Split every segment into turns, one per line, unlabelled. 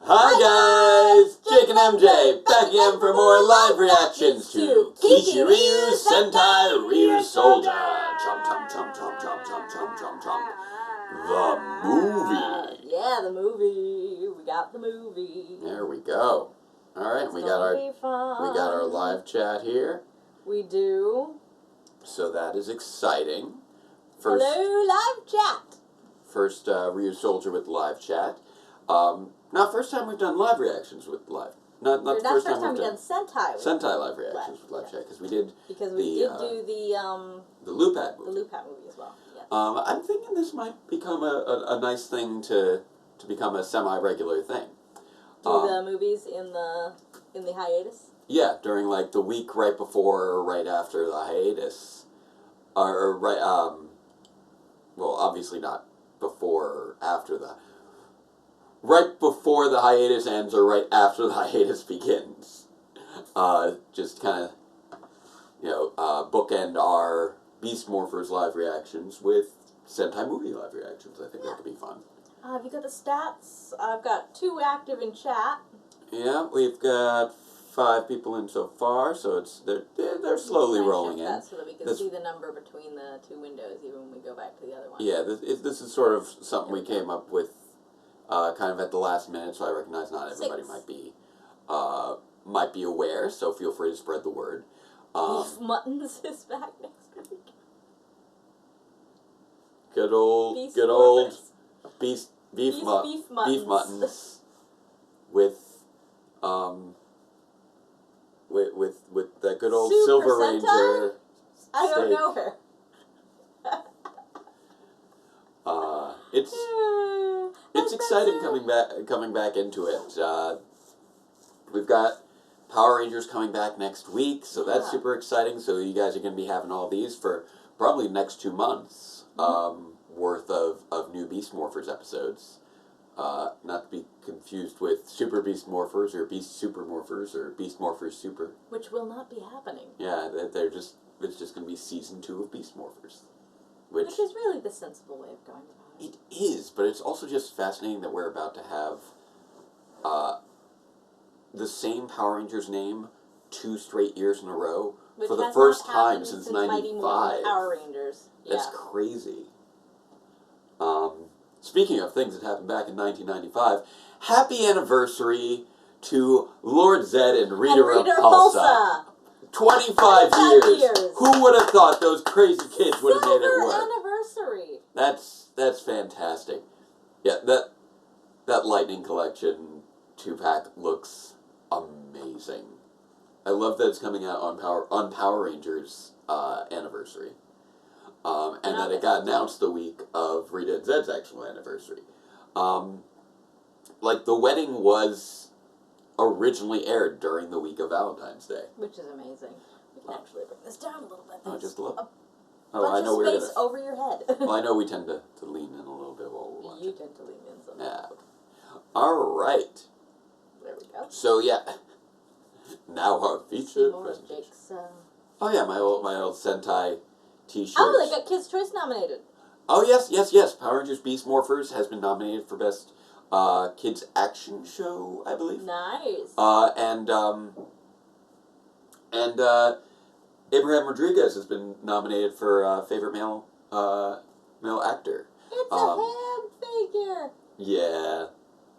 Hi guys! Jake and MJ back again for more live reactions to Kishiryu Sentai Ryusoulger. Chomp, chomp, chomp, chomp, chomp, chomp, chomp, chomp, chomp. The movie.
Yeah, the movie. We got the movie.
There we go. All right, we got our live chat here.
We do.
So that is exciting.
Hello, live chat.
First Ryusoulger with live chat. Not first time we've done live reactions with live. Not the first time we've done Sentai live reactions with live chat because we did
do the
Loopad movie.
The Loopad movie as well. Yes.
I'm thinking this might become a nice thing to become a semi-regular thing.
Do the movies in the hiatus?
Yeah, during like the week right before or right after the hiatus, or right well, obviously not before or after the. Right before the hiatus ends or right after the hiatus begins. Just kind of, bookend our Beast Morphers live reactions with Sentai movie live reactions. I think that could be fun.
Have you got the stats? I've got 2 active in chat.
Yeah, we've got 5 people in so far, so they're slowly rolling in.
So that we can see the number between the 2 windows even when we go back to the other one.
Yeah, this is sort of something we came up with kind of at the last minute, so I recognize not everybody
6.
might be aware, so feel free to spread the word.
Beef Muttons is back next week.
Good old beef muttons with that good old
Super
Silver
Sentai?
Ranger.
I don't know her.
It's exciting coming back into it. We've got Power Rangers coming back next week, so that's super exciting. So you guys are going to be having all these for probably the next 2 months worth of new Beast Morphers episodes. Not to be confused with Super Beast Morphers or Beast Super Morphers or Beast Morphers Super.
Which will not be happening.
Yeah, it's just going to be season 2 of Beast Morphers.
Which is really the sensible way of going about it.
It is, but it's also just fascinating that we're about to have the same Power Rangers name 2 straight years in a row for the first time since '95.
Power Rangers. Yeah.
That's crazy. Speaking of things that happened back in 1995, happy anniversary to Lord Zed and Rita Repulsa. 25 years. Who would have thought those crazy kids would have made it work?
Anniversary.
That's fantastic. Yeah, that Lightning Collection 2-pack looks amazing. I love that it's coming out on Power Rangers anniversary. And that it got announced the week of Rita and Zed's actual anniversary. Like the wedding was originally aired during the week of Valentine's Day.
Which is amazing. We can actually bring this down a little bit.
Oh, just a little?
I know we're space over your head.
Well, I know we tend to lean in a little bit while we're watching.
You tend to lean in sometimes.
Yeah. All right.
There we go.
So, yeah. Now our feature presentation. Oh, yeah, my old Sentai t-shirts.
Oh, they got Kids' Choice nominated.
Oh, yes. Power Rangers Beast Morphers has been nominated for Best Kids Action Show, I believe.
Nice.
And Abraham Rodriguez has been nominated for Favorite Male Actor.
It's a ham figure.
Yeah.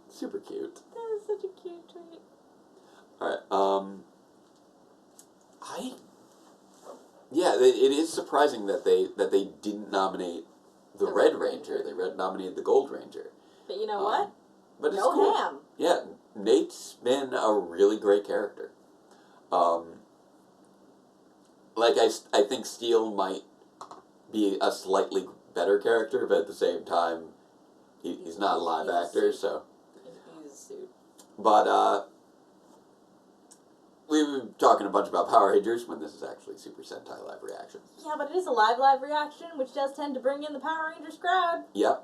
Super cute.
That is such a cute treat.
Alright, yeah, it is surprising that they didn't nominate the Red Ranger. They nominated the Gold Ranger.
But you know what?
But it's
no
cool.
ham.
Yeah, Nate's been a really great character. Like, I think Steel might be a slightly better character, but at the same time, he's not a live actor, so.
He's a suit.
But, we were talking a bunch about Power Rangers when this is actually Super Sentai live reaction.
Yeah, but it is a live reaction, which does tend to bring in the Power Rangers crowd.
Yep.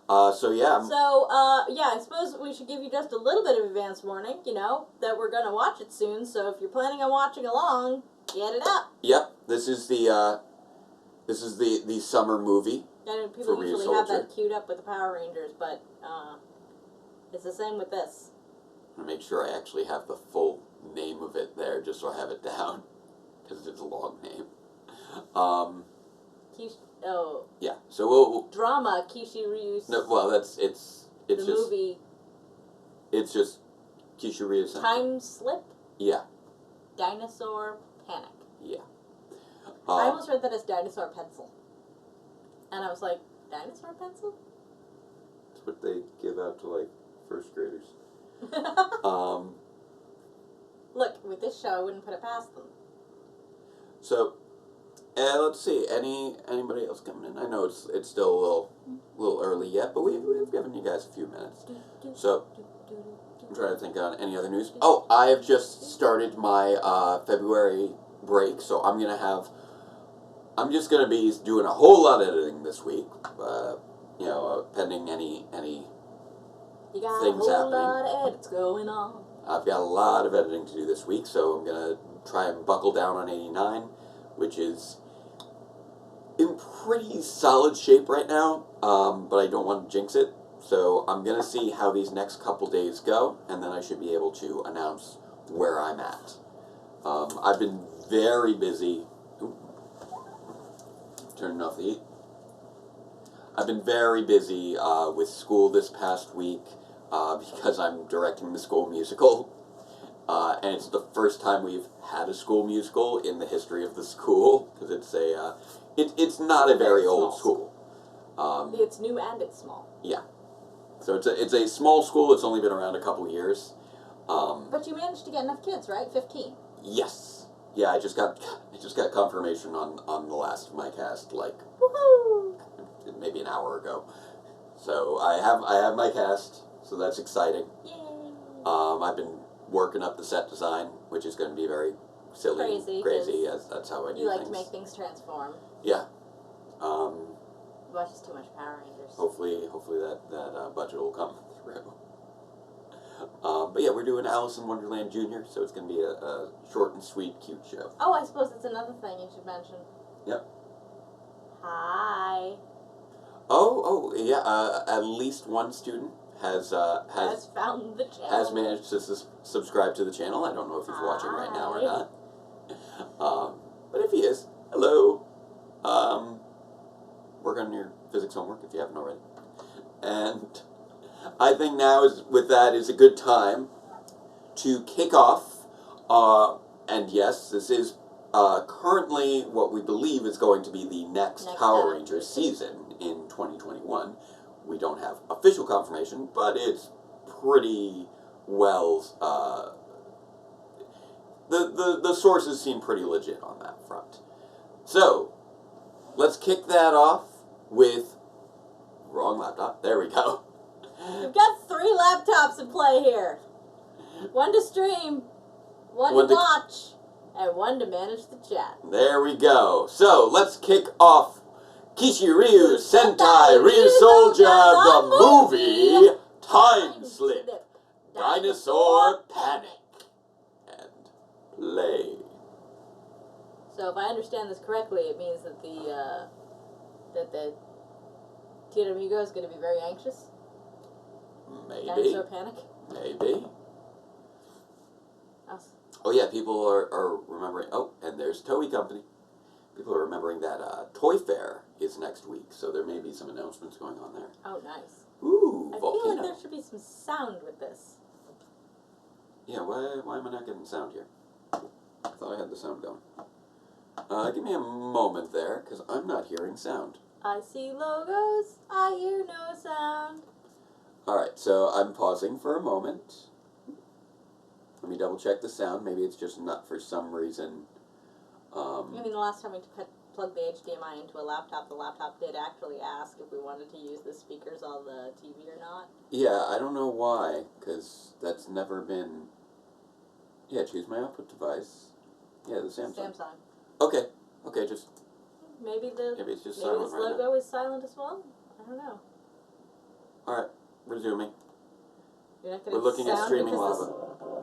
So, yeah.
I suppose we should give you just a little bit of advance warning, that we're going to watch it soon, so if you're planning on watching along, get it up.
Yep, this is the summer movie.
And people usually have that queued up with the Power Rangers, but It's the same with this.
I'm going to make sure I actually have the full name of it there, just so I have it down, because it's a long name.
Yeah,
so we'll...
Drama, Kishiryu...
No, well, it's
the
just...
movie...
It's just Kishiryu Sentai.
Time Slip?
Yeah.
Dinosaur Panic.
Yeah.
I almost read that as Dinosaur Pencil. And I was like, Dinosaur Pencil?
That's what they give out to, like, first graders.
Look, with this show, I wouldn't put it past them.
So, let's see. Anybody else coming in? I know it's still a little early yet, but we've given you guys a few minutes. So, I'm trying to think on any other news. Oh, I have just started my February break, so I'm just gonna be doing a whole lot of editing this week. Pending any
you got
things
a whole
happening.
lot of edits going on.
I've got a lot of editing to do this week, so I'm gonna try and buckle down on 89, which is in pretty solid shape right now, but I don't want to jinx it. So I'm going to see how these next couple days go, and then I should be able to announce where I'm at. I've been very busy. Turning off the heat. I've been very busy with school this past week because I'm directing the school musical. And it's the first time we've had a school musical in the history of the school, because it's not a very old school.
It's new and it's small.
Yeah. So it's a small school. It's only been around a couple years.
But you managed to get enough kids, right? 15.
Yes. Yeah, I just got confirmation on the last of my cast, like
Woohoo!
maybe an hour ago. So I have my cast, so that's exciting.
Yay!
I've been working up the set design, which is going to be very silly, crazy. As that's how I do things.
You like to make things transform.
Yeah.
You watch too much Power Rangers.
Hopefully that budget will come through. But yeah, we're doing Alice in Wonderland Jr., so it's going to be a short and sweet, cute show.
Oh, I suppose it's another thing you should mention.
Yep.
Hi.
Oh, yeah. At least one student has
found the channel.
Has managed to subscribe to the channel. I don't know if he's watching right now or not. But if he is, hello. Work on your physics homework if you haven't already. And I think now is a good time to kick off. And yes, this is currently what we believe is going to be the next Power Rangers season in 2021. We don't have official confirmation, but it's pretty well. The sources seem pretty legit on that front. So let's kick that off with wrong laptop. There we go.
We've got 3 laptops in play here. One to stream, one to watch, and one to manage the chat.
There we go. So let's kick off Kishiryu Sentai Ryusoulger, the movie Time Slip, Dinosaur Panic, and play.
So if I understand this correctly, it means that the Tito Amigo is going to be very anxious.
Maybe.
Dinosaur Panic.
Maybe.
Us.
Oh yeah, people are remembering. Oh, and there's Toei Company. People are remembering that Toy Fair is next week, so there may be some announcements going on there.
Oh, nice.
Ooh,
I
Volcano.
feel like there should be some sound with this.
Yeah, why am I not getting sound here? I thought I had the sound going. Give me a moment there, because I'm not hearing sound.
I see logos, I hear no sound.
Alright, so I'm pausing for a moment. Let me double check the sound. Maybe it's just not for some reason.
I mean, the last time we plugged the HDMI into a laptop, the laptop did actually ask if we wanted to use the speakers on the TV or not.
Yeah, I don't know why, because that's never been... Yeah, choose my output device. Yeah, the Samsung. Okay, just...
Maybe
it's just silent
this
right
logo is silent as well? I don't know.
Alright, resuming.
You're not
We're looking at streaming lava.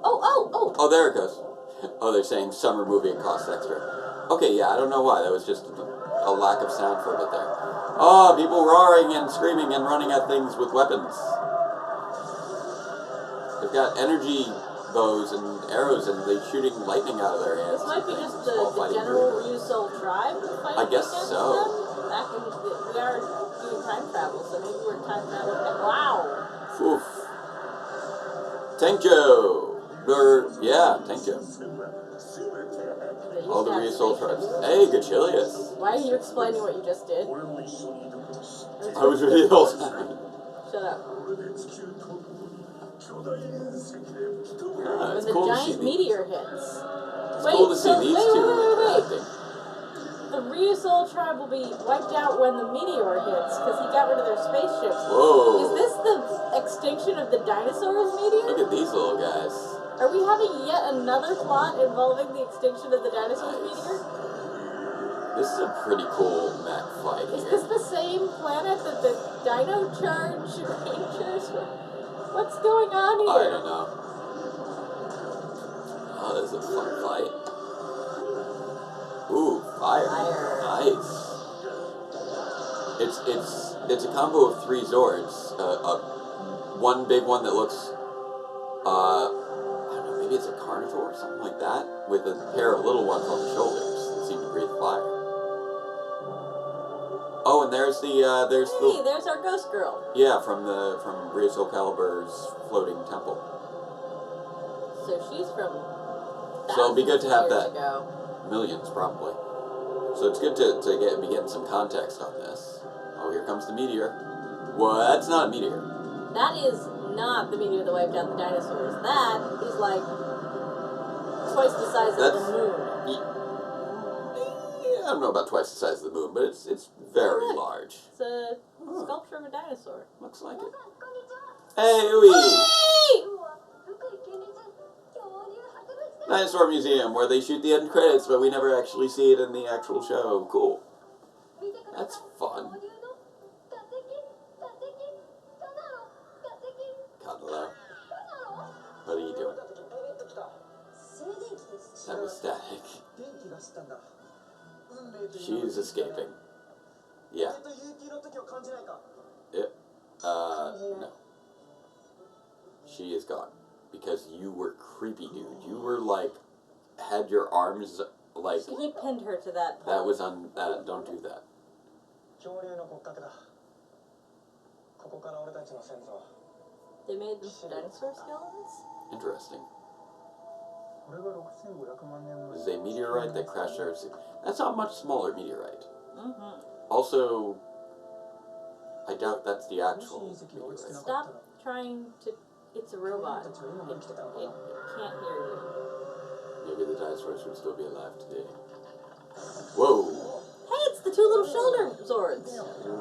Oh,
there it goes. Oh, they're saying summer movie, it costs extra. Okay, yeah, I don't know why. That was just a lack of sound for a bit there. Oh, people roaring and screaming and running at things with weapons. They've got energy bows and arrows, and they're shooting lightning out of their hands.
This might be just
while
the
fighting
general
through.
Ryusoul tribe fighting
I guess
against
so.
them. We are doing time travel, so maybe we're time traveling. Wow!
Oof. Tenkyo! Yeah, Tenkyo. All the Ryusoul tribes. Hey, Kishiryu.
Why are you explaining what you just did?
I was really the whole time.
Shut up.
Yeah,
When
it's
the
cool to see
giant meteor hits.
It's cool to see these two interacting.
The Ryusoul tribe will be wiped out when the meteor hits because he got rid of their spaceships.
Whoa.
Is this the extinction of the dinosaurs meteor?
Look at these little guys.
Are we having yet another plot involving the extinction of the dinosaurs meteor?
This is a pretty cool mech fight
Is
here.
this the same planet that the Dino Charge Rangers were? What's going on here?
I don't know. Oh, this is a fun fight. Ooh, fire. Nice. It's a combo of 3 Zords. One big one that looks, I don't know, maybe it's a Carnivore or something like that, with a pair of little ones on the shoulders that seem to breathe fire. Oh, and there's
there's our ghost girl.
Yeah, from Ryusoul Calibur's floating temple.
So she's from.
So it'll be good to have that.
Ago.
Millions, probably. So it's good to be getting some context on this. Oh, here comes the meteor. Well, that's not a meteor.
That is not the meteor that wiped out the dinosaurs. That is like twice the size of the moon.
I don't know about twice the size of the moon, but it's very large.
It's a sculpture of a dinosaur.
Looks like it. Hey, Uwe! Dinosaur Museum, where they shoot the end credits, but we never actually see it in the actual show. Cool. That's fun. Kadalo. What are you doing? That was static. She's escaping. Yeah. No. She is gone. Because you were creepy, dude. You were like, had your arms like.
So he pinned her to that pole.
That was don't do that.
They made them dinosaur skeletons?
Interesting. This is a meteorite that crashed our city. That's a much smaller meteorite.
Mm-hmm.
Also, I doubt that's the actual meteorite.
Stop trying to. It's a robot. It can't hear you.
Maybe the dinosaurs would still be alive today. Whoa!
Hey, it's the 2 little shoulder Zords.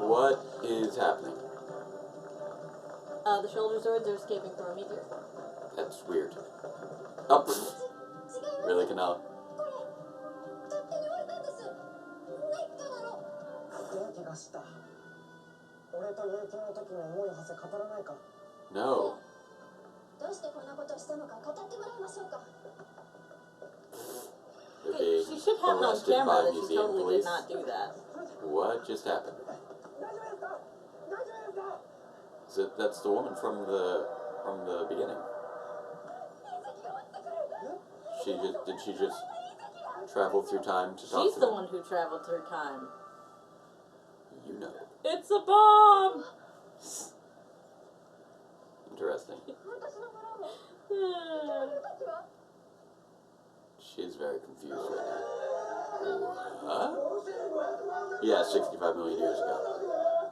What is happening?
The shoulder Zords are escaping from a meteor.
That's weird. Up. Really, Canal? No.
She should have it on camera that she totally did not do that.
What just happened? That's the woman from the beginning. Did she just travel through time to talk to them?
She's the one who traveled through time.
You know.
It's a bomb!
Interesting. She's very confused right now. Huh? Yeah, 65 million years ago.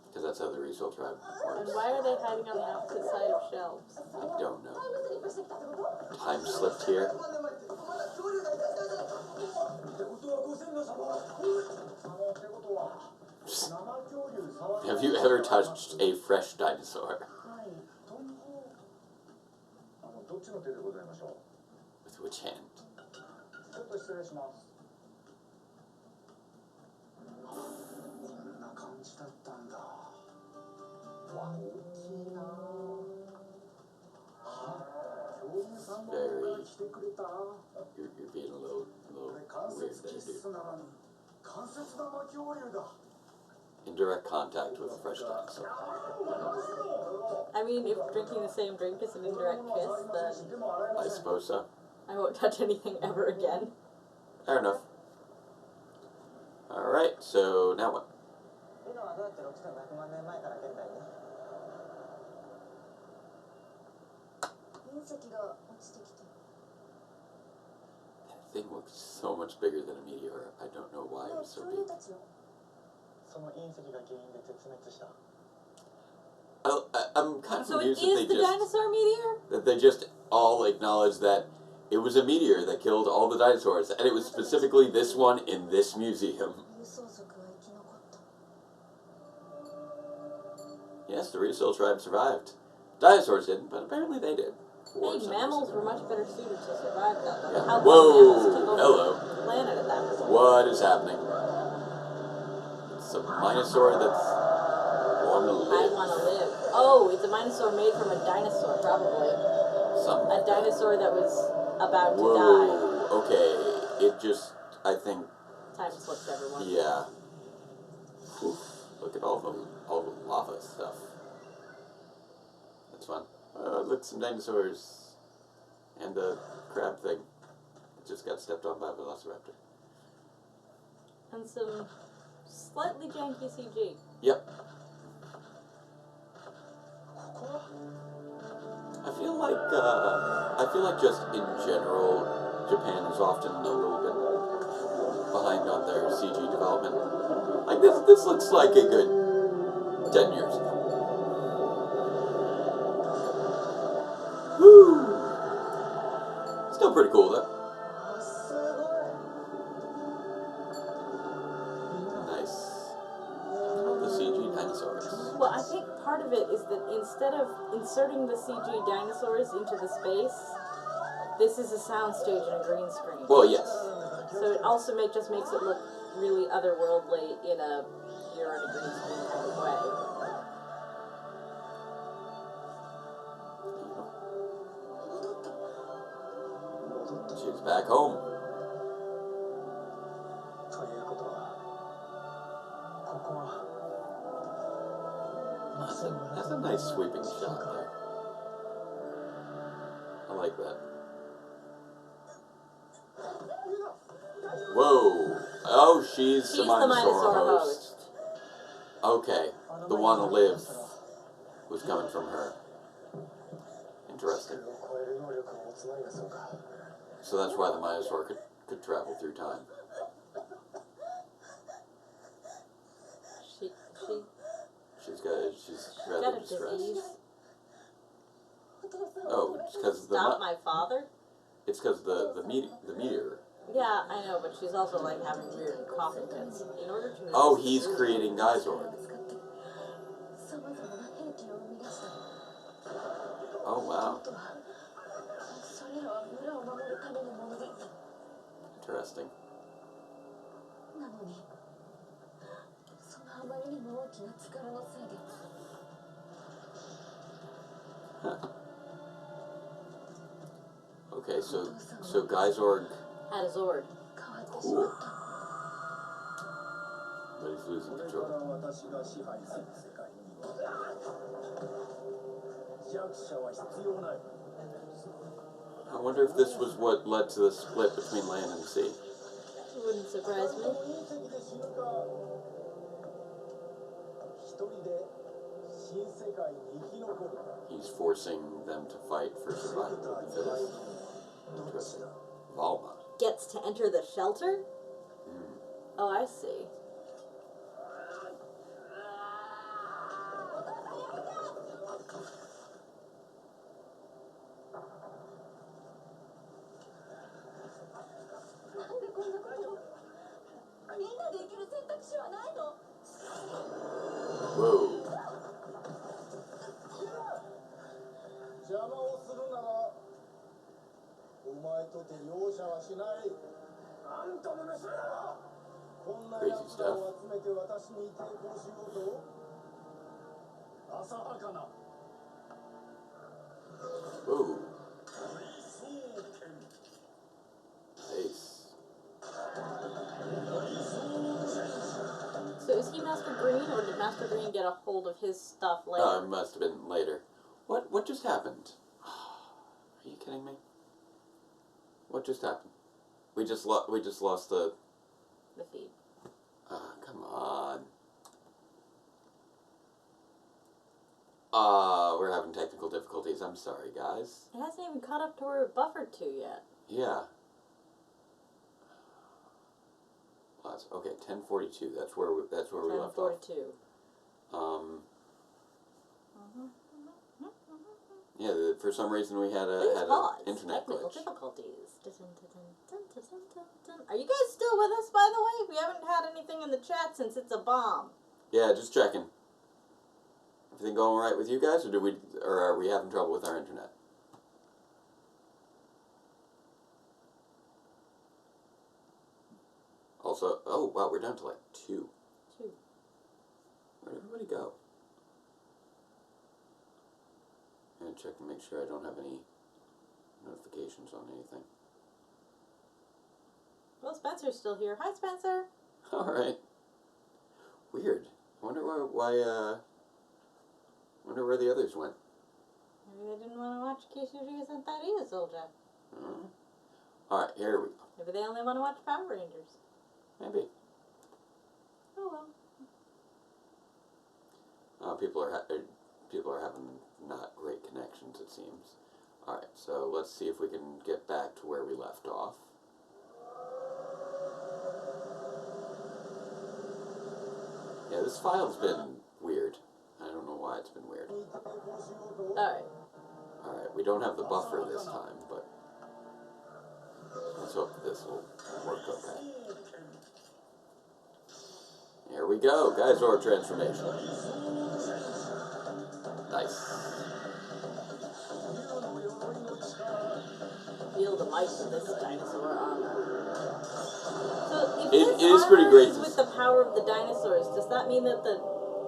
Because that's how the Ryusoul tribe works.
And why are they hiding on the opposite side of shelves?
I don't know. Time slipped here. Have you ever touched a fresh dinosaur? With which hand? You're being a little weird there, dude. in direct contact with a fresh dinosaur.
I mean, if drinking the same drink is an indirect kiss, then
I suppose so.
I won't touch anything ever again.
Fair enough. Alright, so now what? That thing looks so much bigger than a meteor. I don't know why it was so big. I'm kind of
So it
confused
is the dinosaur meteor?
that they just all acknowledged that it was a meteor that killed all the dinosaurs, and it was specifically this one in this museum. Yes, the Ryusoulger tribe survived. Dinosaurs didn't, but apparently they did.
Hey, mammals were much better suited to survive that.
Yeah.
How
Whoa!
mammals took over
Hello.
the planet at that point.
What is happening? It's a Minosaur that's want to
I
live.
want to live. Oh, it's a Minosaur made from a dinosaur, probably.
Something.
A dinosaur that was about to die.
Whoa. Okay. It just, I think,
Time slips everyone.
yeah. Oof. Look at all the lava stuff. That's fun. Look, some dinosaurs. And the crab thing. It just got stepped on by a velociraptor.
And some slightly janky CG.
Yep. I feel like just in general, Japan is often a little bit behind on their CG development. Like this looks like a good 10 years ago. Woo! Still pretty cool though. Nice. All the CG dinosaurs.
Well, I think part of it is that instead of inserting the CG dinosaurs into the space, this is a soundstage and a green screen.
Well, yes.
So it also just makes it look really otherworldly in a you're on a green screen kind of way.
She's back home. That's a nice sweeping shot there. I like that. Whoa. Oh, she's the Minosaur host. Okay. The want to live was coming from her. Interesting. So that's why the Minosaur could travel through time. She's rather
got a
distressed.
disease.
Oh, it's because of the
Stop my father?
It's because the meteor.
Yeah, I know, but she's also like having weird coughing fits. In order to
Oh, he's creating Geysorg. Oh, wow. Interesting. Huh. Okay, so Geysorg
had a Zord.
Cool. But he's losing control. I wonder if this was what led to the split between land and sea.
Wouldn't surprise me.
He's forcing them to fight for survival of the fittest. Interesting. Valma.
Gets to enter the shelter? Oh, I see.
Whoa. Crazy stuff. Whoa. Nice.
So is he messing Master Green, or did Master Green get a hold of his stuff later?
Oh, it must have been later. What just happened? Are you kidding me? What just happened? We just lost the
feed.
Come on. We're having technical difficulties. I'm sorry, guys.
It hasn't even caught up to where it buffered to yet.
Yeah. Well, that's, okay, 10:42. That's where we left off.
10:42.
Yeah, for some reason we had an internet
Technical
glitch.
difficulties. Are you guys still with us, by the way? We haven't had anything in the chat since it's a bomb.
Yeah, just checking. Everything going all right with you guys, or are we having trouble with our internet? Also, oh wow, we're down to like 2. Where'd everybody go? I'm gonna check and make sure I don't have any notifications on anything.
Well, Spencer's still here. Hi, Spencer.
All right. Weird. I wonder wonder where the others went.
Maybe they didn't want to watch Kishiryu Sentai Ryusoulger.
All right, here we go.
Maybe they only want to watch Power Rangers.
Maybe.
Oh well.
People are having not great connections, it seems. All right, so let's see if we can get back to where we left off. Yeah, this file's been weird. I don't know why it's been weird.
Alright.
Alright, we don't have the buffer this time, but let's hope this will work okay. Here we go, Geyser transformation. Nice.
Feel the might of this dinosaur armor. So if
It
this
is
armor
pretty great
is with the power of the dinosaurs, does that mean that the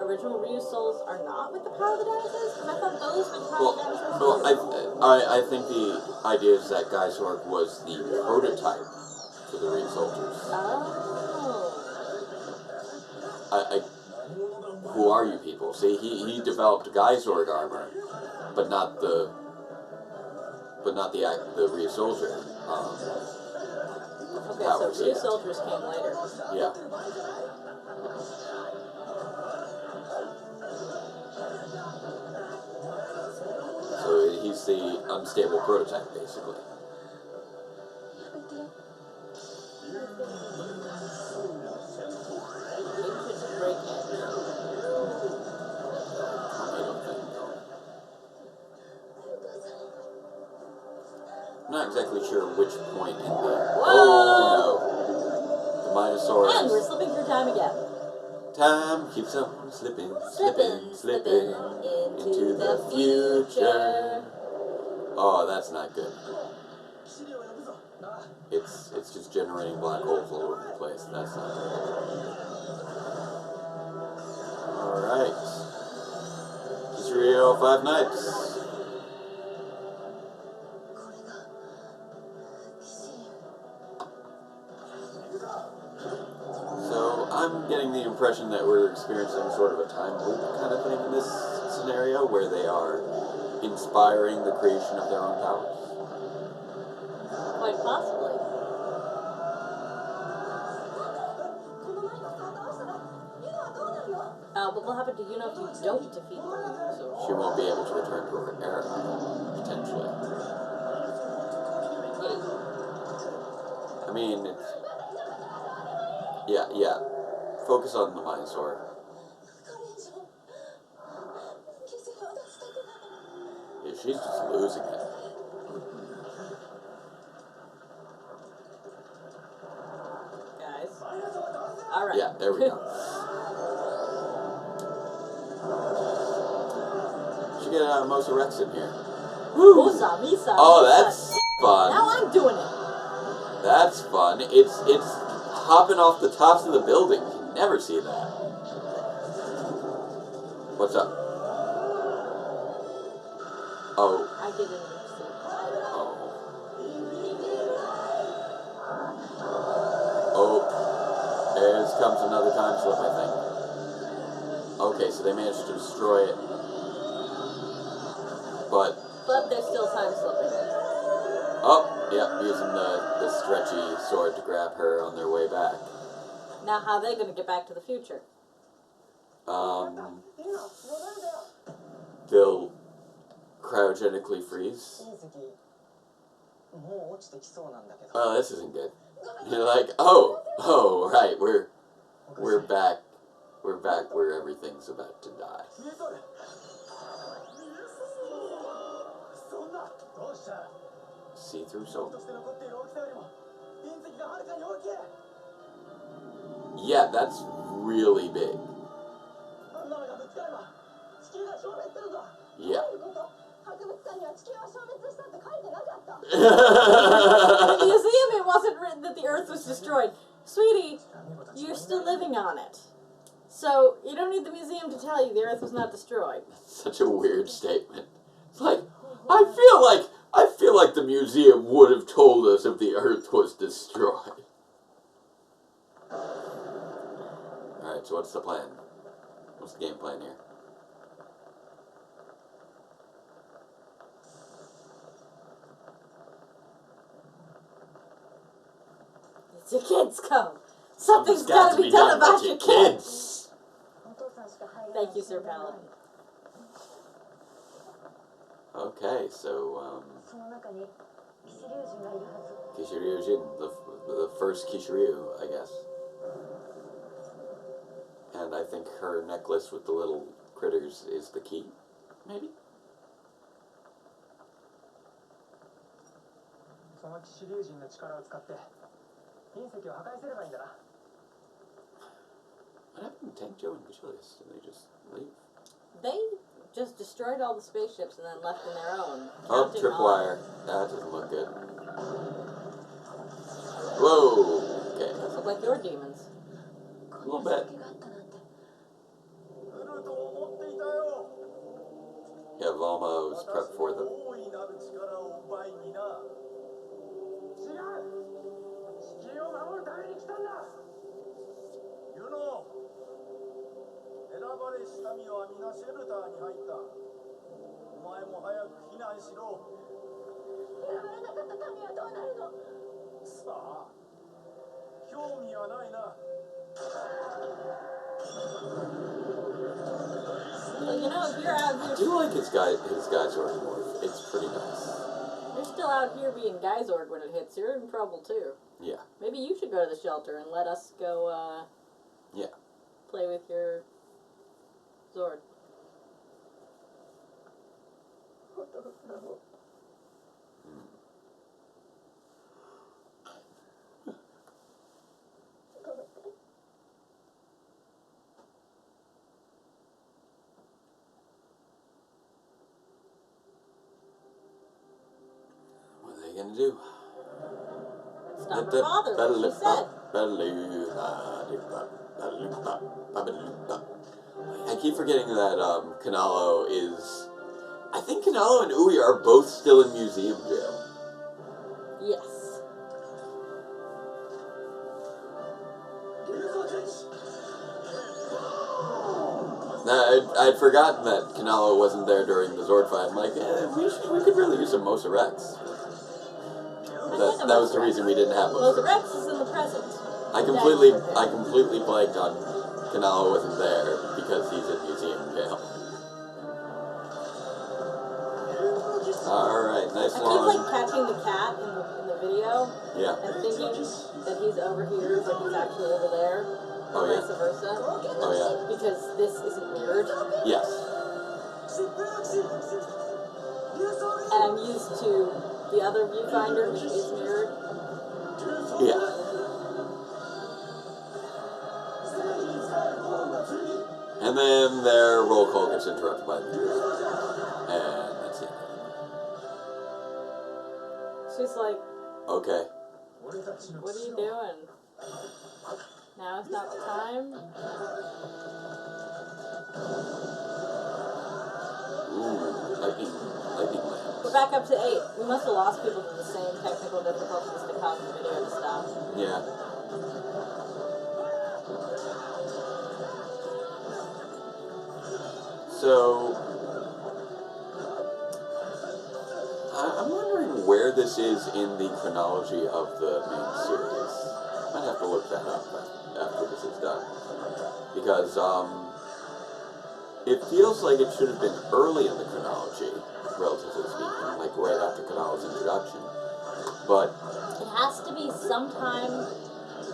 original Ryusouls are not with the power of the dinosaurs? Because I thought those were the power of the dinosaurs.
Well, I think the idea is that Geyser was the prototype for the Ryusoulgers.
Oh.
Who are you people? See, he developed Geyser armor, but not the Ryusoulger.
Okay,
powers
so
yet.
Ryusoulgers came later.
Yeah. So he's the unstable prototype, basically. I'm not exactly sure which point in the...
Whoa!
Oh, no. The Minosaurus...
And we're slipping through time again.
Time keeps on slipping into the future. Oh, that's not good. It's just generating black holes all over the place. That's not good. Alright. Kishiryu 5 Nights. So, I'm getting the impression that we're experiencing sort of a time loop kind of thing in this scenario, where they are inspiring the creation of their own powers.
Quite possibly. But what will happen to Yuna if you don't defeat them? So
She won't be able to return to her era, potentially. I mean, it's... Yeah. Focus on the Minosaur. Yeah, she's just losing it.
guys. Alright.
Yeah, there we go. Should get Mosa Rex in here. Woo!
Mosa, Misa.
Oh,
Misa.
that's fun.
Now I'm doing it.
That's fun. It's hopping off the tops of the building. You never see that. What's up? Oh.
I didn't understand.
Oh. There comes another time slip, I think. Okay, so they managed to destroy it. But
they're still time slipping.
oh, yeah, using the stretchy sword to grab her on their way back.
Now, how are they going to get back to the future?
They'll cryogenically freeze. Oh, this isn't good. You're like, oh, right, we're back where everything's about to die. See-through soul? Yeah, that's really big. Yeah.
In the museum, it wasn't written that the Earth was destroyed. Sweetie, you're still living on it. So, you don't need the museum to tell you the Earth was not destroyed.
Such a weird statement. It's like, I feel like the museum would have told us if the Earth was destroyed. Alright, so what's the plan? What's the game plan here?
It's your kids come. Something's got to be done about your kids. Thank you, Sir Paladin.
Okay, so, Kishiryu, the first Kishiryu, I guess. And I think her necklace with the little critters is the key, maybe? What happened to Tank Joe and Bacillus? Did they just leave?
They just destroyed all the spaceships and then left in their own.
Oh, tripwire. That doesn't look good. Whoa! Okay.
Those look like your demons.
A little bit. Yeah, Volma was prepped for them.
Well, you know, if you're out here...
I do like his Geysorg morph. It's pretty nice.
You're still out here being Geysorg when it hits. You're in trouble, too.
Yeah.
Maybe you should go to the shelter and let us go,
Yeah.
play with your Zord.
What are they gonna do?
Stop her father, like she said.
I keep forgetting that Kanalo is... I think Kanalo and Ui are both still in museum jail.
Yes.
I'd forgotten that Kanalo wasn't there during the Zord fight. I'm like, we could really use some Mosa Rex. That was the reason we didn't have Mosa
Rex is in the present.
I completely blanked on Kanalo wasn't there because he's in museum jail. Alright, nice
I
long.
keep catching the cat in the video.
Yeah.
And thinking that he's over here, but he's actually over there.
Oh,
or
yeah.
vice versa.
Oh, yeah.
Because this isn't mirrored.
Yes.
And I'm used to the other viewfinder, which is mirrored.
Yeah. And then their roll call gets interrupted by the music. And that's it.
She's like,
okay.
What are you doing? Now is not the time?
Ooh, lightning land.
We're back up to 8. We must have lost people to the same technical difficulties that caused the video to stop.
Yeah. So, I'm wondering where this is in the chronology of the main series. Might have to look that up after this is done. Because, it feels like it should have been early in the chronology, relatively speaking, like right after Kanala's introduction. But
it has to be sometime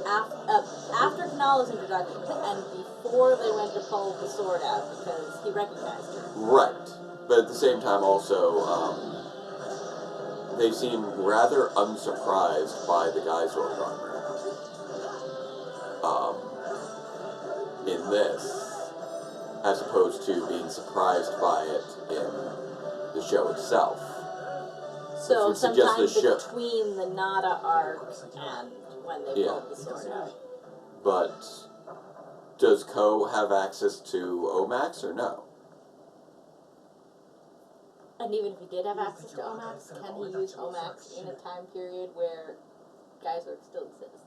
after Kanala's introduction and before they went to pull the sword out because he recognized her.
Right. But at the same time also, they seem rather unsurprised by the Geizorg armor. In this, as opposed to being surprised by it in the show itself.
So sometime between the Nada arc and when they pulled the sword out.
But does Ko have access to Omax or no?
And even if he did have access to Omax, can he use Omax in a time period where Geizorg still exists?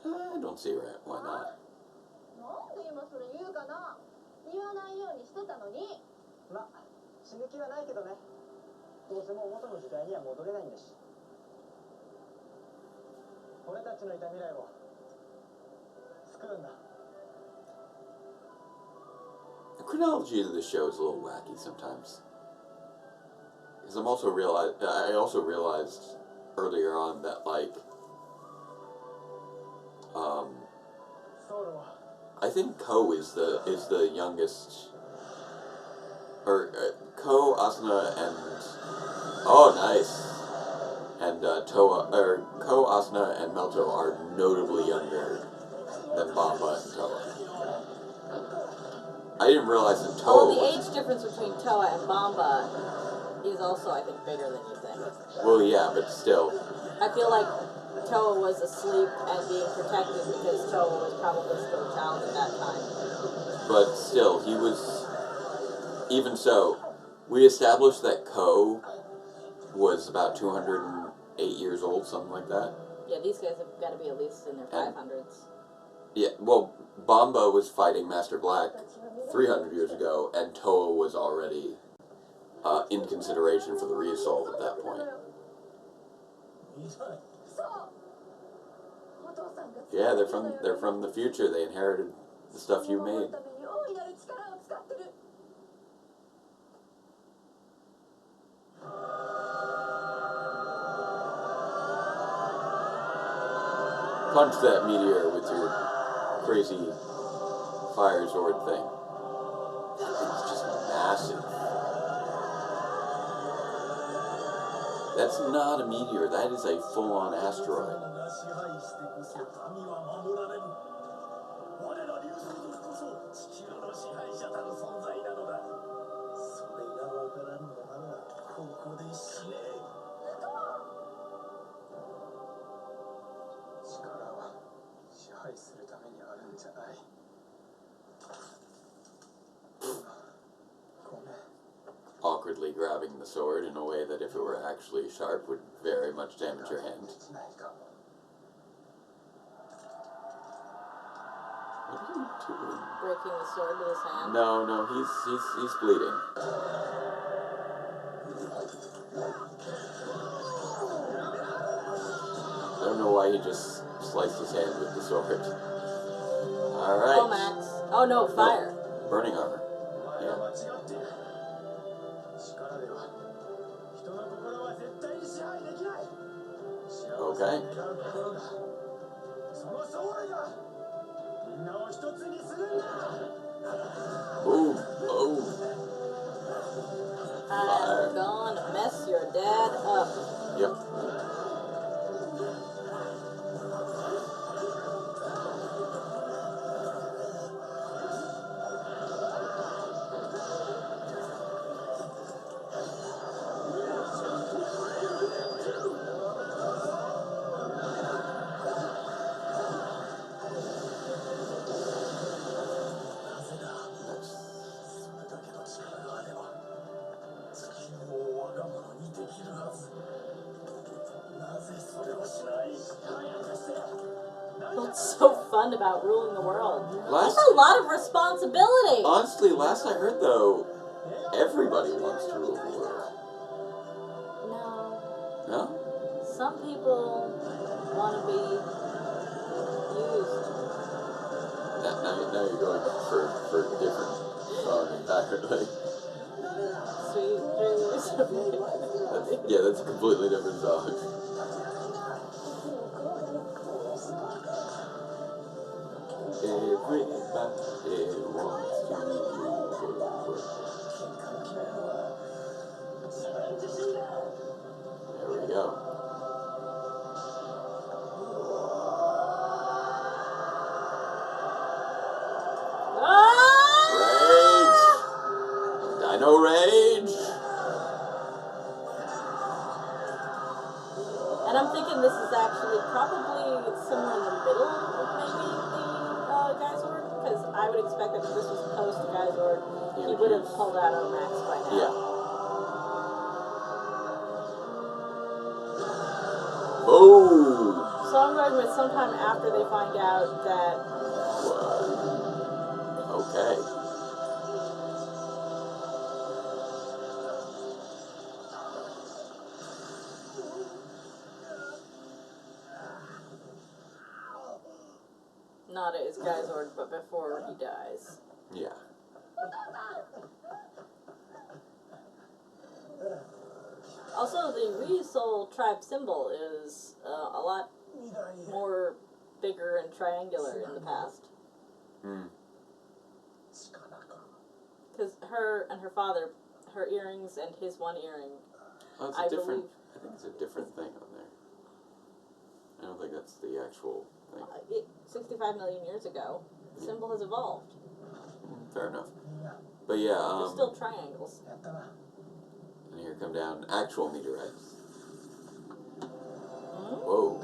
I don't see why not. The chronology of the show is a little wacky sometimes. Because I also realized earlier on that, like, I think Ko is the youngest, or Ko, Asuna, and and Toa, or Ko, Asuna, and Melto are notably younger than Bamba and Toa. I didn't realize that Toa.
Oh, the age difference between Toa and Bamba is also, I think, bigger than you think.
Well, yeah, but still.
I feel like Toa was asleep and being protected because Toa was probably still a child at that time.
But still, he was... Even so, we established that Ko was about 208 years old, something like that.
Yeah, these guys have got to be at least in their 500s.
Yeah, well, Bamba was fighting Master Black 300 years ago, and Toa was already in consideration for the Ryusoul at that point. Yeah, they're from the future. They inherited the stuff you made. Punch that meteor with your crazy fire sword thing. That thing's just massive. That's not a meteor. That is a full-on asteroid. Awkwardly grabbing the sword in a way that if it were actually sharp would very much damage your hand. What are you doing?
Breaking the sword with his hand.
No, he's bleeding. I don't know why he just sliced his hand with the sword. Alright.
Oh, Max. Oh, no, fire.
No, burning armor. Yeah. Okay. Boom. Boom.
I'm gonna mess your dad up.
Yep.
What's so fun about ruling the world?
Last,
That's a lot of responsibility.
honestly, last I heard, though, everybody wants to rule the world.
No.
No?
Some people want to be used.
Now you're going for a different song entirely.
Sweet dreams.
That's a completely different song. Everybody wants to rule the world. There we go. Rage! Dino Rage!
And I'm thinking this is actually probably somewhere in the middle of maybe the Geyzord, because I would expect that if this was post Geyzord, he would have pulled out Max by now.
Yeah. Boom!
So I'm going with sometime after they find out that...
Okay.
Not as Geyzord, but before he dies.
Yeah.
Also, the Ryusoul tribe symbol is a lot more bigger and triangular in the past. Because her and her father, her earrings and his one earring,
Oh, it's
I
different.
believe...
I think it's a different thing on there. I don't think that's the actual thing.
65 million years ago, the symbol has evolved.
Fair enough. But yeah,
They're still triangles.
and here come down actual meteorites. Whoa.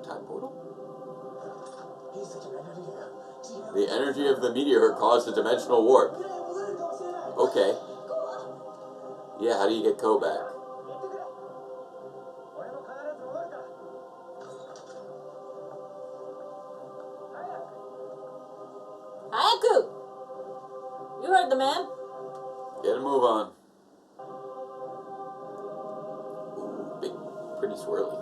Time portal? The energy of the meteor caused a dimensional warp. Okay. Yeah, how do you get Ko back?
Hayaku! You heard the man.
Get a move on. Ooh, big, pretty swirly.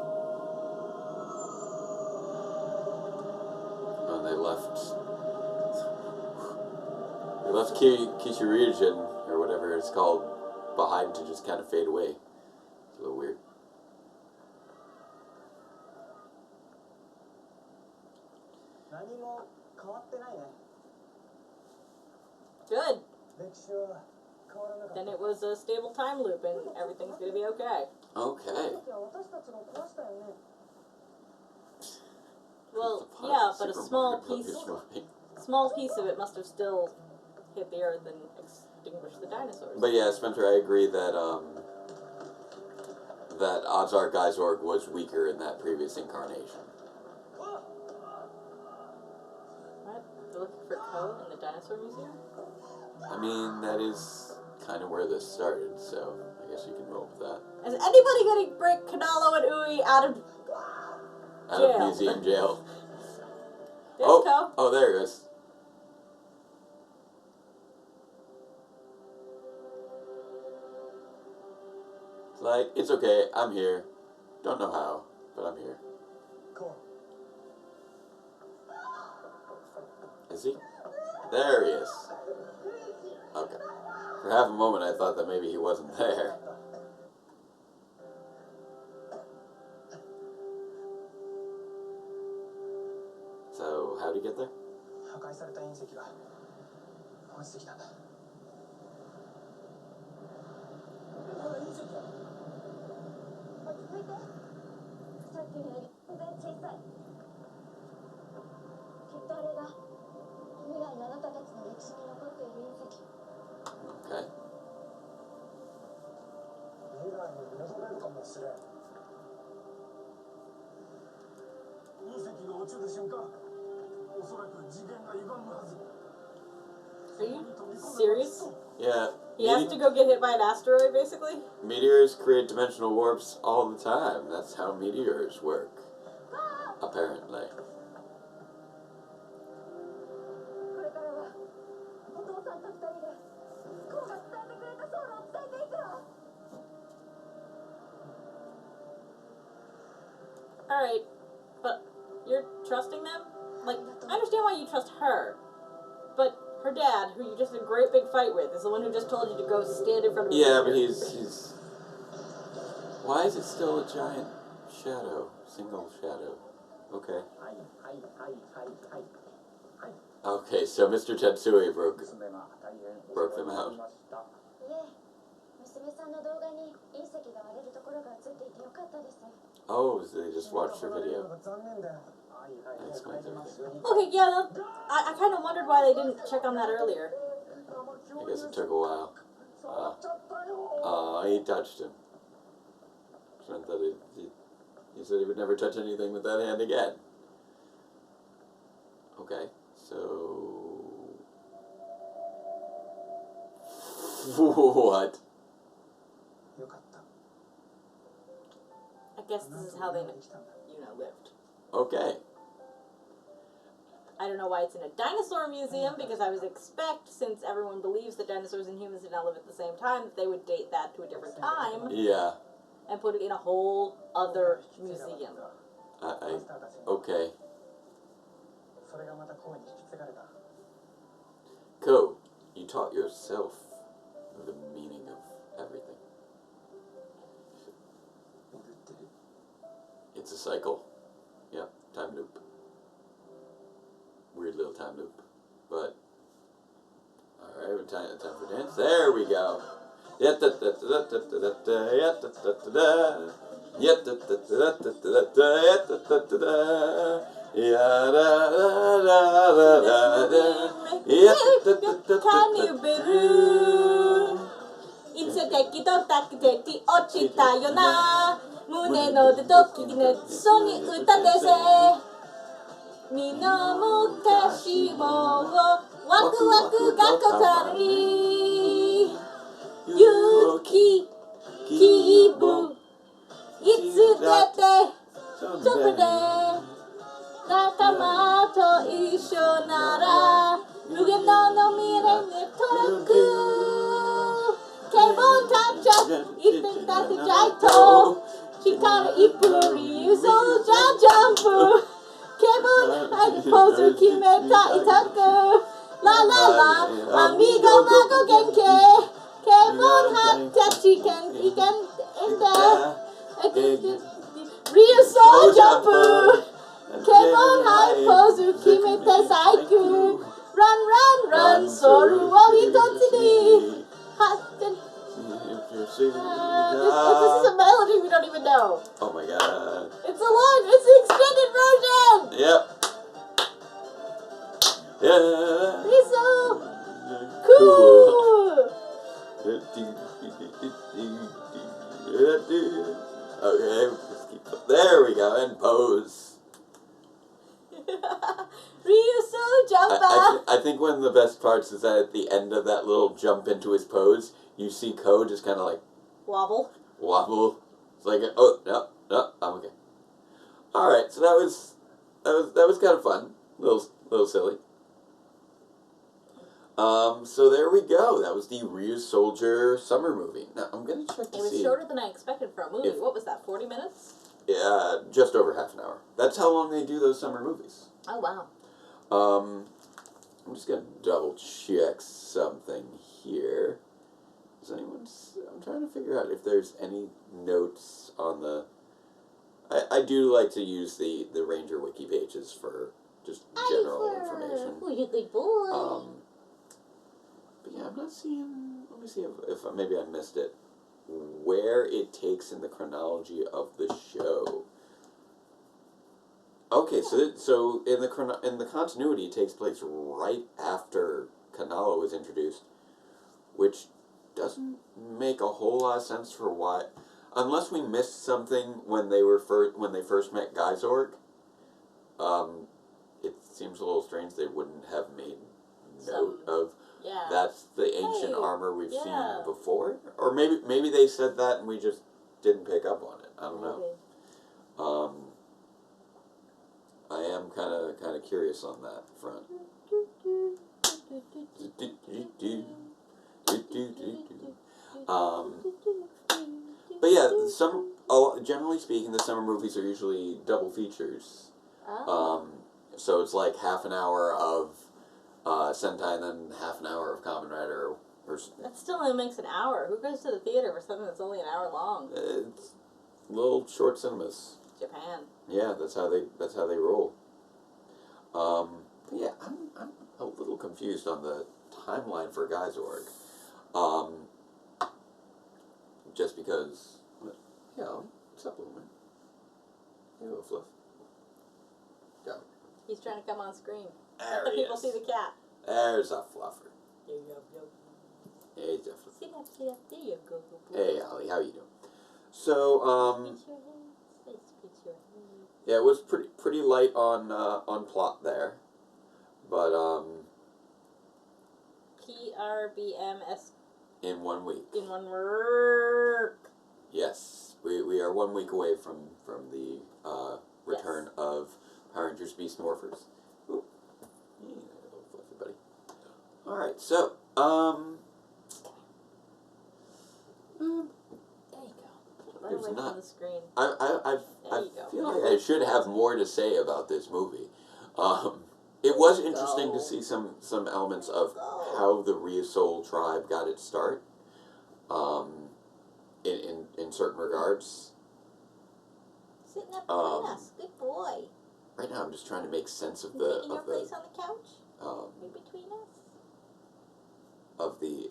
Oh, they left Kishiryu, or whatever it's called, behind to just kind of fade away. It's a little weird.
Good. Then it was a stable time loop and everything's going to be okay.
Okay.
Well, yeah, but a small piece of it must have still hit the earth and extinguished the dinosaurs.
But yeah, Spencer, I agree that that odds are Geyzorg was weaker in that previous incarnation.
What? They're looking for Ko in the dinosaur museum?
I mean, that is kind of where this started, so I guess you can roll with that.
Is anybody going to break Kanalo and Ui out of jail?
Out of museum jail.
There's Ko.
Oh, there it is. It's like, it's okay, I'm here. Don't know how, but I'm here. Is he? There he is. Okay. For half a moment I thought that maybe he wasn't there. So, how'd he get there? Okay.
Are you serious?
Yeah.
He has to go get hit by an asteroid, basically?
Meteors create dimensional warps all the time. That's how meteors work. Apparently.
Alright, but you're trusting them? Like, I understand why you trust her, but her dad, who you just had a great big fight with, is the one who just told you to go stand in front of a
Yeah, but
computer.
he's... Why is it still a giant shadow? Single shadow. Okay. Okay, so Mr. Tetsui broke them out. Oh, so they just watched her video. That explains everything.
Okay, yeah, I kind of wondered why they didn't check on that earlier.
I guess it took a while. He touched him. Trent thought he said he would never touch anything with that hand again. Okay, so... What?
I guess this is how they, lived.
Okay.
I don't know why it's in a dinosaur museum, because I would expect, since everyone believes that dinosaurs and humans did not live at the same time, that they would date that to a different time.
Yeah.
And put it in a whole other museum.
Okay. Cool. You taught yourself the meaning of everything. It's a cycle. Yep, time loop. Weird little time loop. But, alright, time for dance. There we go.
This is a melody we don't even know.
Oh my god.
It's the extended version!
Yep. Yeah.
He's so cool!
Okay, let's keep, there we go, and pose.
Ryusoulger!
I think one of the best parts is that at the end of that little jump into his pose, you see Ko just kind of like
wobble.
It's like, oh no, I'm okay. All right, so that was kind of fun, little silly. So there we go. That was the Ryusoulger summer movie. Now I'm gonna check to see.
It was shorter than I expected for a movie. What was that? 40 minutes?
Yeah, just over half an hour. That's how long they do those summer movies.
Oh wow.
I'm just gonna double check something here. I'm trying to figure out if there's any notes on the... I do like to use the Ranger Wiki pages for just general information.
Oh, you good boy.
But yeah, I'm not seeing... Let me see if maybe I missed it. Where it takes in the chronology of the show. Okay, so in the continuity, it takes place right after Kanala was introduced, which doesn't make a whole lot of sense for why, unless we missed something when they first met Geysorg. It seems a little strange they wouldn't have made note of.
Yeah.
That's the ancient armor we've seen before, or maybe they said that and we just didn't pick up on it. I don't know. I am kind of curious on that front. But yeah, generally speaking, the summer movies are usually double features.
Oh.
So it's like half an hour of Sentai and then half an hour of Kamen Rider.
That still only makes an hour. Who goes to the theater for something that's only an hour long?
It's little short cinemas.
Japan.
Yeah, that's how they roll. Yeah, I'm a little confused on the timeline for Geysorg. Just because, you know, supplement. You know, Fluff. Go.
He's trying to come on screen.
There
Let the
he
people
is.
see the cat.
There's a fluffer.
There you go.
Hey, Jeff.
Sit up. There you go.
Hey, Ollie, how you doing? So,
Pinch your hands. Pinch your hands.
yeah, it was pretty light on plot there, but
PRBMS
in 1 week.
in one work.
Yes, we are 1 week away from the return of Power Rangers Beast Morphers. Ooh. Yeah, little fluffy buddy. All right, so
There you go. Right
There's
away
not-
from the screen.
I
There you go.
feel like I should have more to say about this movie. It was interesting to see some elements of how the Ryusoul tribe got its start. In certain regards.
Sitting up between us. Good boy.
Right now, I'm just trying to make sense of
You
the
taking your place on the couch? In between us?
of the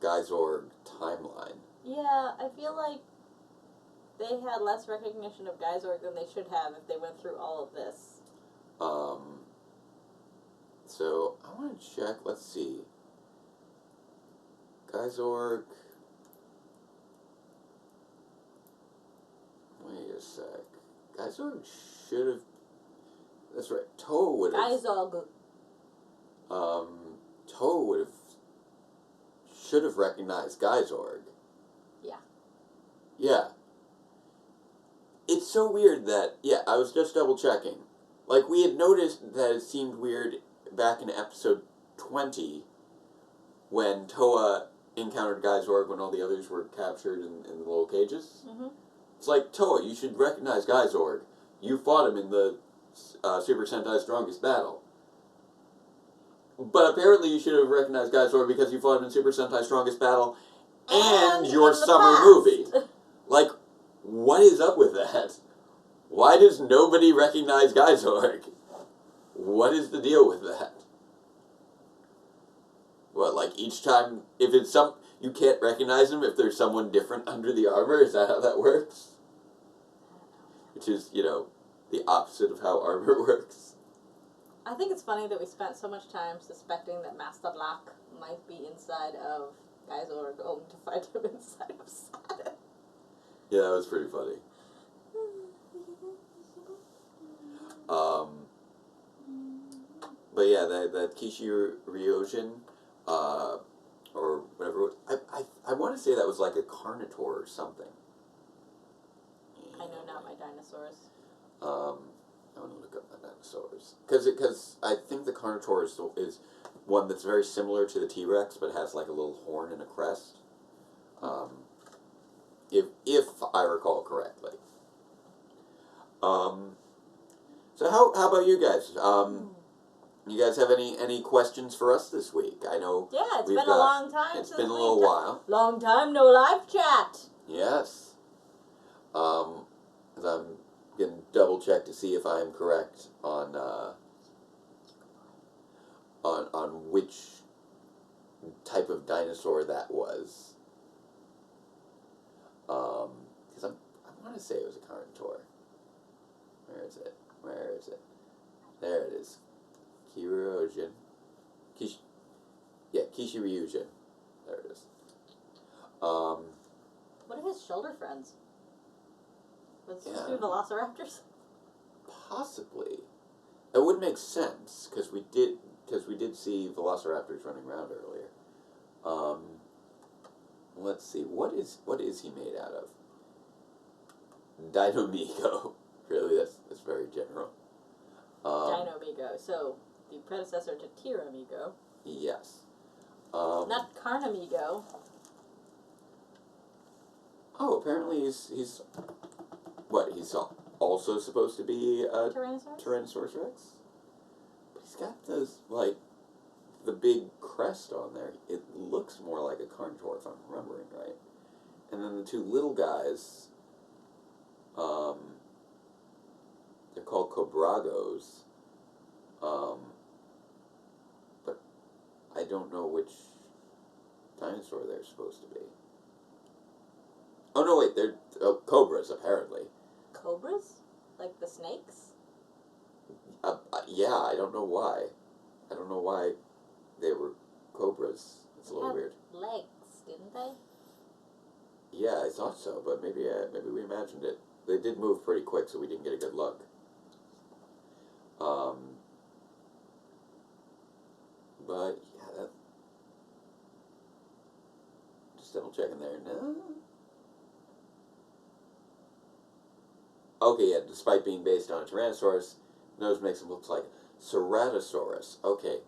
Geysorg timeline.
Yeah, I feel like they had less recognition of Geysorg than they should have if they went through all of this.
So I want to check. Let's see. Geysorg. Wait a sec. Geysorg should have. That's right. Toe would have.
Geysorg.
Toe would have. Should have recognized Geysorg.
Yeah.
Yeah. It's so weird that, yeah, I was just double checking. Like, we had noticed that it seemed weird back in episode 20 when Toa encountered Geysorg when all the others were captured in the little cages.
Mm-hmm.
It's like, Toa, you should recognize Geysorg. You fought him in the Super Sentai Strongest Battle. But apparently you should have recognized Geysorg because you fought him in Super Sentai Strongest Battle and your
in the
summer
past.
movie. Like, what is up with that? Why does nobody recognize Geysorg? What is the deal with that? What, like each time, if it's you can't recognize him if there's someone different under the armor? Is that how that works? Which is, you know, the opposite of how armor works.
I think it's funny that we spent so much time suspecting that Master Black might be inside of Geysorg, only to find him inside of Saturn.
Yeah, that was pretty funny. But yeah, that Kishiryu or whatever. I want to say that was like a Carnotaur or something.
I know not my dinosaurs.
I want to look up my dinosaurs because I think the Carnotaur is one that's very similar to the T-Rex, but has like a little horn and a crest. If I recall correctly. So how about you guys? You guys have any questions for us this week? I know.
Yeah, it's been a long time.
It's
since
been a
we
little while.
Long time, no live chat.
Yes. 'Cause I'm gonna double check to see if I am correct on which type of dinosaur that was. Because I want to say it was a Carnotaur. Where is it? There it is. Kishiryu. Kishiryu. There it is.
What are his shoulder friends? Was it supposed to be velociraptors?
Possibly. It would make sense because we did see velociraptors running around earlier. Let's see. What is he made out of? Dino Migo. Really, that's very general.
Dino-Migo. So, the predecessor to Tyranmigo.
Yes.
Not Carnamigo.
Oh, apparently he's what? He's also supposed to be a
Tyrannosaurus?
Tyrannosaurus Rex? But he's got those, like, the big crest on there. It looks more like a Carnotaur, if I'm remembering right. And then the two little guys, they're called Cobragos. But I don't know which dinosaur they're supposed to be. Oh, no, wait, they're cobras, apparently.
Cobras? Like the snakes?
Yeah, I don't know why. I don't know why they were cobras. It's a little weird.
Legs, didn't they?
Yeah, I thought so, but maybe we imagined it. They did move pretty quick, so we didn't get a good look. But yeah, just double checking there. No. Okay, yeah. Despite being based on a Tyrannosaurus, nose makes him look like Ceratosaurus. Okay,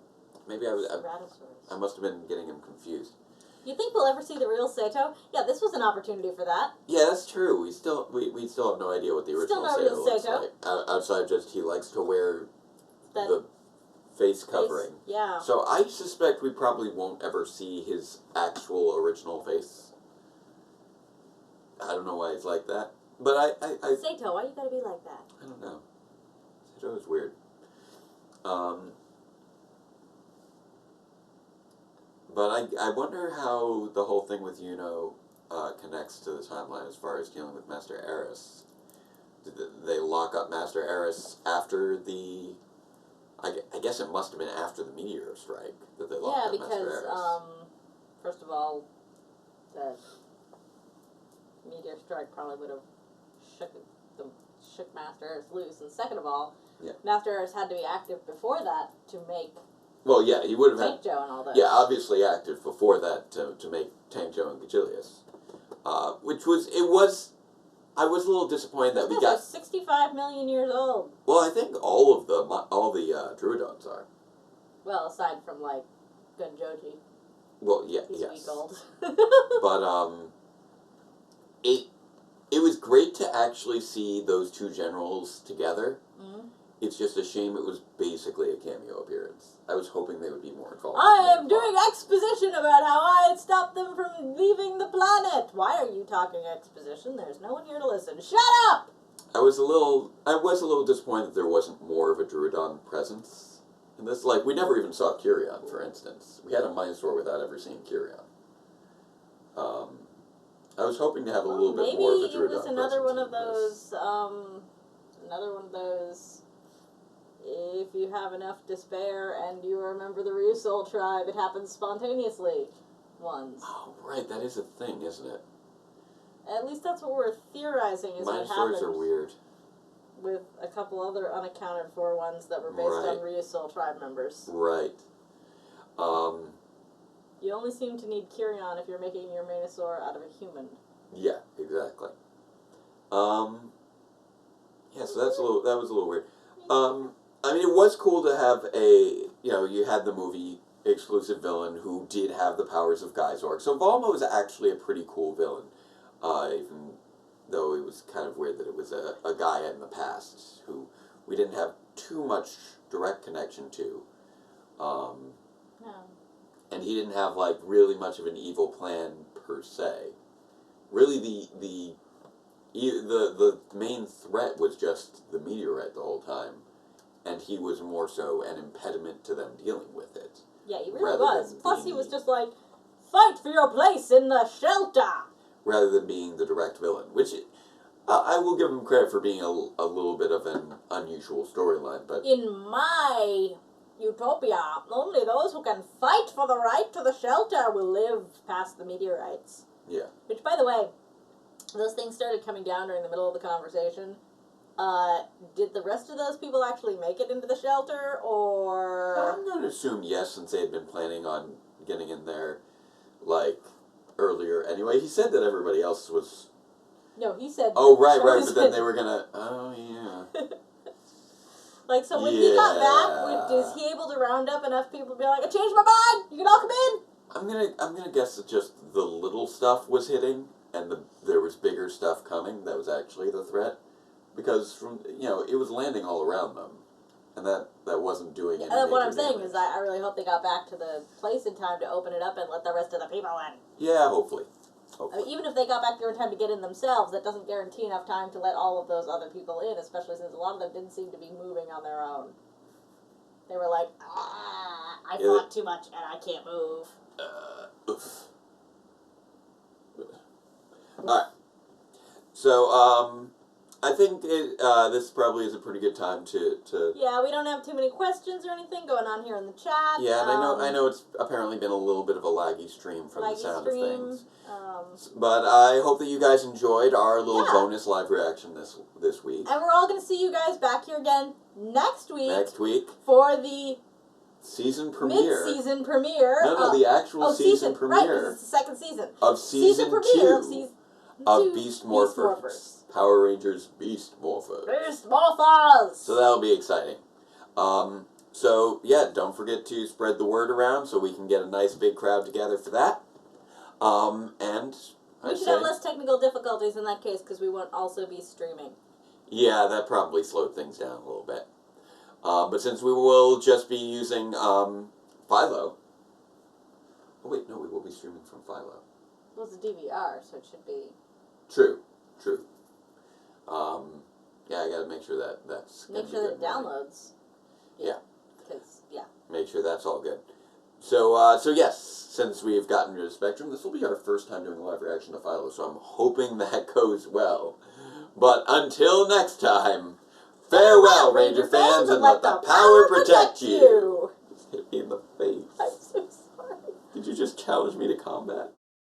maybe I must have been getting him confused.
You think we'll ever see the real Sato? Yeah, this was an opportunity for that.
Yeah, that's true. We still have no idea what the original Sato looks like. Outside just he likes to wear the face covering.
Yeah.
So I suspect we probably won't ever see his actual original face. I don't know why he's like that. But I
Sato, why you gotta be like that?
I don't know. Sato is weird. But I wonder how the whole thing with Yuno connects to the timeline as far as dealing with Master Aris. Did they lock up Master Aris after the... I guess it must have been after the meteor strike that they locked up Master Aris.
Yeah, because, first of all, the meteor strike probably would have shook Master Aris loose. And second of all, Master Aris had to be active before that to make...
Well, yeah, he would have
Tank Joe and all that.
Yeah, obviously active before that to make Tank Joe and Gachilius. I was a little disappointed that we got...
65 million years old.
Well, I think all the Druidons are.
Well, aside from, like, Gunjoji.
Well, yeah,
He's a week old.
But, it was great to actually see those two generals together. Mm-hmm. It's just a shame it was basically a cameo appearance. I was hoping they would be more involved.
I am doing exposition about how I had stopped them from leaving the planet. Why are you talking exposition? There's no one here to listen. Shut up!
I was a little disappointed that there wasn't more of a Druidon presence in this. Like, we never even saw Kyrion, for instance. We had a Minosaur without ever seeing Kyrion. I was hoping to have a little bit more of a Druidon presence. Maybe it was
another one of those, if you have enough despair and you remember the Ryusoul tribe, it happens spontaneously ones.
Oh, right, that is a thing, isn't it?
At least that's what we're theorizing is what happened.
Minosaurs are weird.
With a couple other unaccounted for ones that were based on Ryusoul tribe members.
Right.
You only seem to need Kyrion if you're making your Minosaur out of a human.
Yeah, exactly. Yeah, so that was a little weird. I mean, it was cool to have you had the movie exclusive villain who did have the powers of Geysorg. So Volmo is actually a pretty cool villain, even though it was kind of weird that it was a guy in the past who we didn't have too much direct connection to. No. And he didn't have, like, really much of an evil plan, per se. Really, the main threat was just the meteorite the whole time. And he was more so an impediment to them dealing with it.
Yeah, he really was. Plus, he was just like, fight for your place in the shelter!
Rather than being the direct villain. Which, I will give him credit for being a little bit of an unusual storyline, but...
In my... utopia, only those who can fight for the right to the shelter will live past the meteorites.
Yeah.
Which, by the way, those things started coming down during the middle of the conversation. Did the rest of those people actually make it into the shelter, or...
I'm going to assume yes, since they had been planning on getting in there, like, earlier anyway. He said that everybody else was
No, he said...
Oh, right, but then they were gonna... Oh, yeah.
Like, so when he got back, is he able to round up enough people to be like, I changed my mind! You can all come in!
I'm gonna guess that just the little stuff was hitting, and there was bigger stuff coming. That was actually the threat. Because, it was landing all around them. And that wasn't doing any
what I'm
major
saying
damage.
is I really hope they got back to the place in time to open it up and let the rest of the people in.
Yeah, hopefully.
I mean, even if they got back there in time to get in themselves, that doesn't guarantee enough time to let all of those other people in, especially since a lot of them didn't seem to be moving on their own. They were like, I fought too much and I can't move.
Oof. Alright. So, I think this probably is a pretty good time to...
Yeah, we don't have too many questions or anything going on here in the chat.
Yeah, and I know it's apparently been a little bit of a laggy stream from the sound of things. But I hope that you guys enjoyed our little bonus live reaction this week.
And we're all going to see you guys back here again next week.
Next week.
For the...
season premiere.
Mid-season premiere.
No, the actual season premiere.
Right, because it's the second season.
Of season
premiere
2 of Beast Morphers. Power Rangers Beast Morphers.
Beast Morphers!
So that'll be exciting. So, yeah, don't forget to spread the word around so we can get a nice big crowd together for that. And
we should have less technical difficulties in that case because we won't also be streaming.
Yeah, that probably slowed things down a little bit. But since we will just be using Philo... Oh, wait, no, we will be streaming from Philo.
Well, it's a DVR, so it should be...
True. Yeah, I gotta make sure that's...
Make sure that it downloads.
Yeah.
Because, yeah.
Make sure that's all good. So yes, since we've gotten rid of Spectrum, this will be our first time doing a live reaction to Philo, so I'm hoping that goes well. But until next time, farewell, Ranger fans, and let the power protect you! Hit me in the face.
I'm so sorry.
Did you just challenge me to combat?